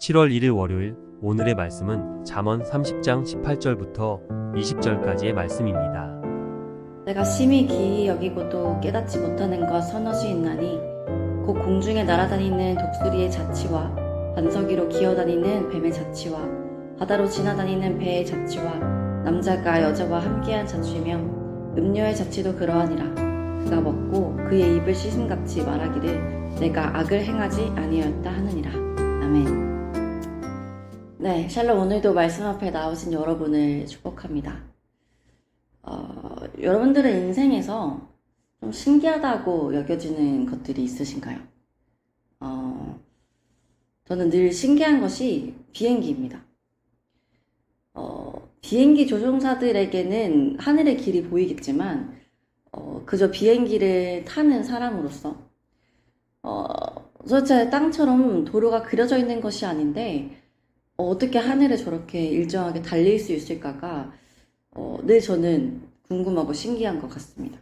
7월 1일 월요일, 오늘의 말씀은 잠언 30장 18절부터 20절까지의 말씀입니다. 내가 심히 기이 여기고도 깨닫지 못하는 것 서너 수 있나니 곧 공중에 날아다니는 독수리의 자치와 반석 위로 기어다니는 뱀의 자치와 바다로 지나다니는 배의 자치와 남자가 여자와 함께한 자취며 음녀의 자치도 그러하니라. 그가 먹고 그의 입을 씻음같이 말하기를 내가 악을 행하지 아니하였다 하느니라. 아멘. 네, 샬롬. 오늘도 말씀 앞에 나오신 여러분을 축복합니다. 여러분들은 인생에서 좀 신기하다고 여겨지는 것들이 있으신가요? 저는 늘 신기한 것이 비행기입니다. 비행기 조종사들에게는 하늘의 길이 보이겠지만 그저 비행기를 타는 사람으로서 도대체 땅처럼 도로가 그려져 있는 것이 아닌데 어떻게 하늘에 저렇게 일정하게 달릴 수 있을까가 늘 저는 궁금하고 신기한 것 같습니다.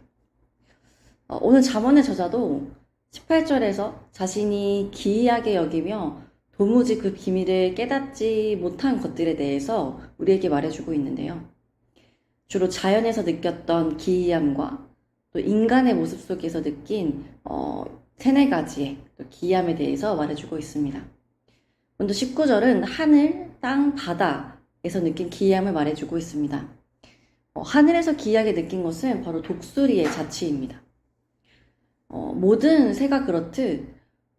오늘 잠언의 저자도 18절에서 자신이 기이하게 여기며 도무지 그 비밀을 깨닫지 못한 것들에 대해서 우리에게 말해주고 있는데요. 주로 자연에서 느꼈던 기이함과 또 인간의 모습 속에서 느낀 세네 가지의 또 기이함에 대해서 말해주고 있습니다. 먼저 19절은 하늘, 땅, 바다에서 느낀 기이함을 말해주고 있습니다. 하늘에서 기이하게 느낀 것은 바로 독수리의 자취입니다. 모든 새가 그렇듯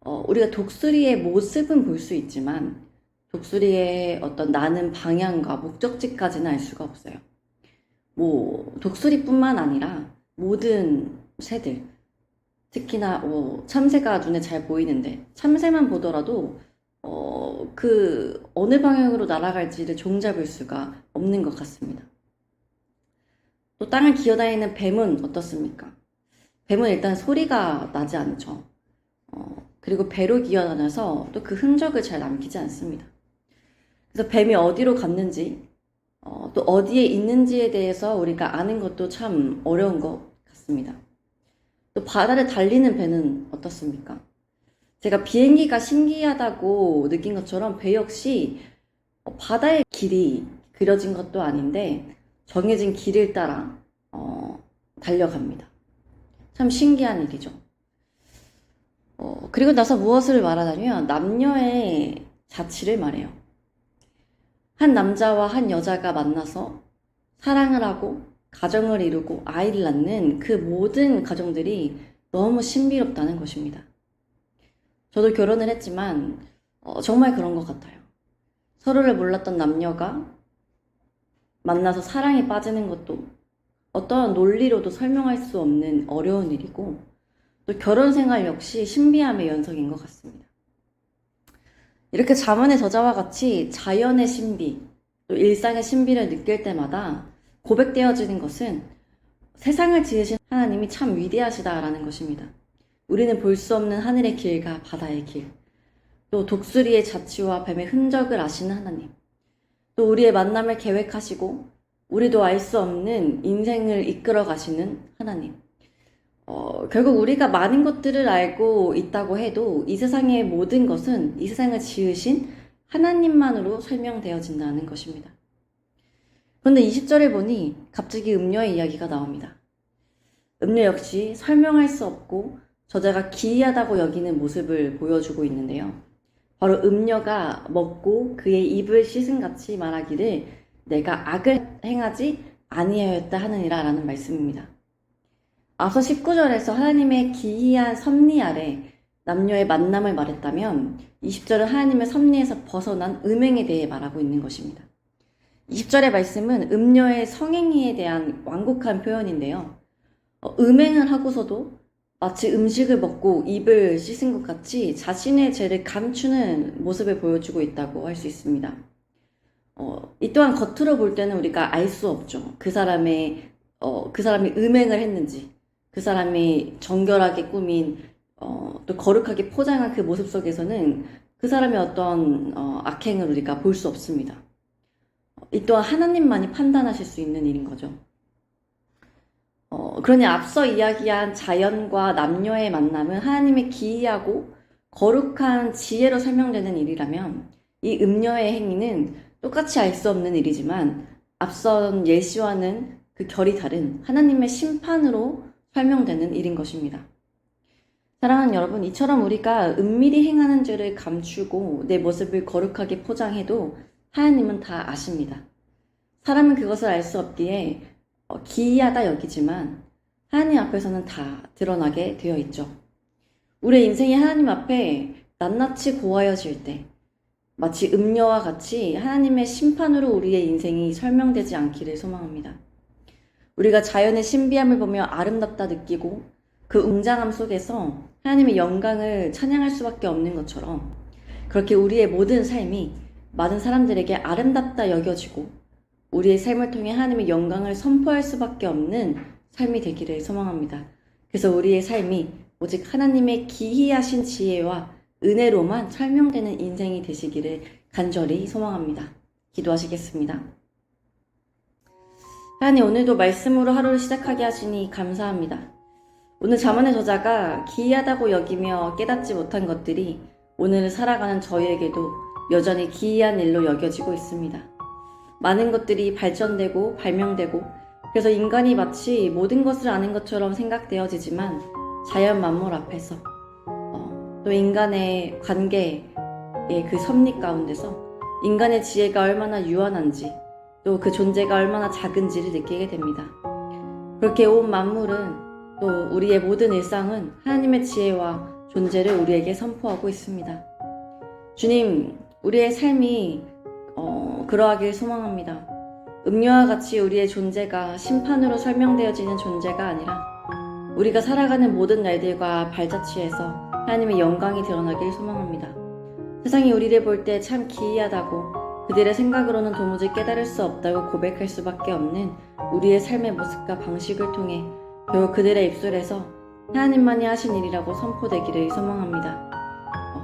우리가 독수리의 모습은 볼 수 있지만 독수리의 어떤 나는 방향과 목적지까지는 알 수가 없어요. 독수리뿐만 아니라 모든 새들, 특히나 참새가 눈에 잘 보이는데 참새만 보더라도 그 어느 방향으로 날아갈지를 종잡을 수가 없는 것 같습니다. 또 땅을 기어다니는 뱀은 어떻습니까? 뱀은 일단 소리가 나지 않죠. 그리고 배로 기어다녀서 또 그 흔적을 잘 남기지 않습니다. 그래서 뱀이 어디로 갔는지 또 어디에 있는지에 대해서 우리가 아는 것도 참 어려운 것 같습니다. 또 바다를 달리는 배는 어떻습니까? 제가 비행기가 신기하다고 느낀 것처럼 배 역시 바다의 길이 그려진 것도 아닌데 정해진 길을 따라 달려갑니다. 참 신기한 일이죠. 그리고 나서 무엇을 말하냐면 남녀의 자취를 말해요. 한 남자와 한 여자가 만나서 사랑을 하고 가정을 이루고 아이를 낳는 그 모든 가정들이 너무 신비롭다는 것입니다. 저도 결혼을 했지만 정말 그런 것 같아요. 서로를 몰랐던 남녀가 만나서 사랑에 빠지는 것도 어떠한 논리로도 설명할 수 없는 어려운 일이고 또 결혼 생활 역시 신비함의 연속인 것 같습니다. 이렇게 잠언의 저자와 같이 자연의 신비, 또 일상의 신비를 느낄 때마다 고백되어지는 것은 세상을 지으신 하나님이 참 위대하시다라는 것입니다. 우리는 볼 수 없는 하늘의 길과 바다의 길, 또 독수리의 자취와 뱀의 흔적을 아시는 하나님, 또 우리의 만남을 계획하시고 우리도 알 수 없는 인생을 이끌어 가시는 하나님. 결국 우리가 많은 것들을 알고 있다고 해도 이 세상의 모든 것은 이 세상을 지으신 하나님만으로 설명되어진다는 것입니다. 그런데 20절을 보니 갑자기 음녀의 이야기가 나옵니다. 음녀 역시 설명할 수 없고 저자가 기이하다고 여기는 모습을 보여주고 있는데요. 바로 음녀가 먹고 그의 입을 씻음같이 말하기를 내가 악을 행하지 아니하였다 하느니라 라는 말씀입니다. 앞서 19절에서 하나님의 기이한 섭리 아래 남녀의 만남을 말했다면 20절은 하나님의 섭리에서 벗어난 음행에 대해 말하고 있는 것입니다. 20절의 말씀은 음녀의 성행위에 대한 완곡한 표현인데요. 음행을 하고서도 마치 음식을 먹고 입을 씻은 것 같이 자신의 죄를 감추는 모습을 보여주고 있다고 할 수 있습니다. 이 또한 겉으로 볼 때는 우리가 알 수 없죠. 그 사람이 음행을 했는지, 그 사람이 정결하게 꾸민, 또 거룩하게 포장한 그 모습 속에서는 그 사람의 어떤 악행을 우리가 볼 수 없습니다. 이 또한 하나님만이 판단하실 수 있는 일인 거죠. 그러니 앞서 이야기한 자연과 남녀의 만남은 하나님의 기이하고 거룩한 지혜로 설명되는 일이라면 이 음녀의 행위는 똑같이 알 수 없는 일이지만 앞선 예시와는 그 결이 다른 하나님의 심판으로 설명되는 일인 것입니다. 사랑하는 여러분, 이처럼 우리가 은밀히 행하는 죄를 감추고 내 모습을 거룩하게 포장해도 하나님은 다 아십니다. 사람은 그것을 알 수 없기에 기이하다 여기지만 하나님 앞에서는 다 드러나게 되어 있죠. 우리의 인생이 하나님 앞에 낱낱이 고하여질 때 마치 음녀와 같이 하나님의 심판으로 우리의 인생이 설명되지 않기를 소망합니다. 우리가 자연의 신비함을 보며 아름답다 느끼고 그 웅장함 속에서 하나님의 영광을 찬양할 수밖에 없는 것처럼 그렇게 우리의 모든 삶이 많은 사람들에게 아름답다 여겨지고 우리의 삶을 통해 하나님의 영광을 선포할 수밖에 없는 삶이 되기를 소망합니다. 그래서 우리의 삶이 오직 하나님의 기이하신 지혜와 은혜로만 설명되는 인생이 되시기를 간절히 소망합니다. 기도하시겠습니다. 하나님, 오늘도 말씀으로 하루를 시작하게 하시니 감사합니다. 오늘 잠언의 저자가 기이하다고 여기며 깨닫지 못한 것들이 오늘을 살아가는 저희에게도 여전히 기이한 일로 여겨지고 있습니다. 많은 것들이 발전되고 발명되고 그래서 인간이 마치 모든 것을 아는 것처럼 생각되어지지만 자연 만물 앞에서 또 인간의 관계의 그 섭리 가운데서 인간의 지혜가 얼마나 유한한지 또 그 존재가 얼마나 작은지를 느끼게 됩니다. 그렇게 온 만물은 또 우리의 모든 일상은 하나님의 지혜와 존재를 우리에게 선포하고 있습니다. 주님, 우리의 삶이 그러하길 소망합니다. 음료와 같이 우리의 존재가 심판으로 설명되어지는 존재가 아니라 우리가 살아가는 모든 날들과 발자취에서 하나님의 영광이 드러나길 소망합니다. 세상이 우리를 볼 때 참 기이하다고 그들의 생각으로는 도무지 깨달을 수 없다고 고백할 수밖에 없는 우리의 삶의 모습과 방식을 통해 결국 그들의 입술에서 하나님만이 하신 일이라고 선포되기를 소망합니다.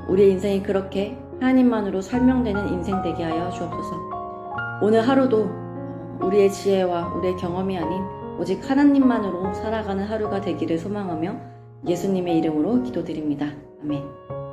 우리의 인생이 그렇게 하나님만으로 설명되는 인생 되게 하여 주옵소서. 오늘 하루도 우리의 지혜와 우리의 경험이 아닌 오직 하나님만으로 살아가는 하루가 되기를 소망하며 예수님의 이름으로 기도드립니다. 아멘.